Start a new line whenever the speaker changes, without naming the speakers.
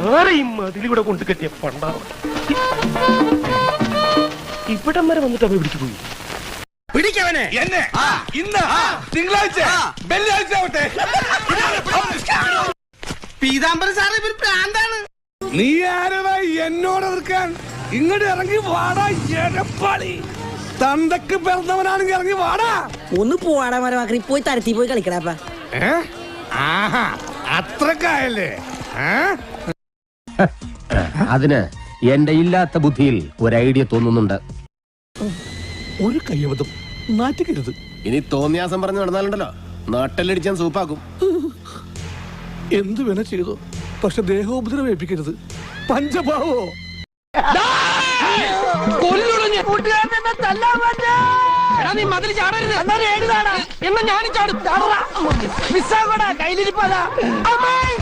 ആരെയും അതിലൂടെ കൊണ്ട് കെട്ടിയ പണ്ടാവും ഇവിടം വരെ വന്നിട്ട് അവ പിടിച്ചു പോയി.
പിടിക്കവനെ എന്നെ ഇന്ന് തിങ്കളാഴ്ച വെള്ളിയാഴ്ച ആവട്ടെ. പീതാംബരൻ സാറ് ഇവർ പ്രാന്താണ്. നീ ആരടാ എന്നോട് എതിർക്കാൻ? ഇങ്ങോട്ട് ഇറങ്ങി വാടാ എടപ്പാളി. തന്തക്ക് പിറന്നവനാണെങ്കിൽ ഇറങ്ങി വാടാ.
ഒന്ന് പോവാടാ മരമാക്കി പോയി തരത്തി പോയി കളിക്കടാപ്പ.
അത്രക്കായല്ലേ?
അതിന് എന്റെ ഇല്ലാത്ത ബുദ്ധിയിൽ ഒരു ഐഡിയ തോന്നുന്നുണ്ട്.
ഒരു കയ്യബദ്ധം നാറ്റിക്കരുത്.
ഇനി തോന്നിയാസം പറഞ്ഞു നടന്നാലുണ്ടല്ലോ നാട്ടിലടിച്ചാൻ സൂപ്പാക്കും.
എന്തു വേണ ചെയ്തോ, പക്ഷെ ദേഹോപദ്രവം ഏൽപ്പിക്കരുത്. പഞ്ചഭാവോ
നീ മതിൽ ചാടരുത്. എന്നാ ഞാനും ചാടും. കയ്യിലിരിപ്പതാ.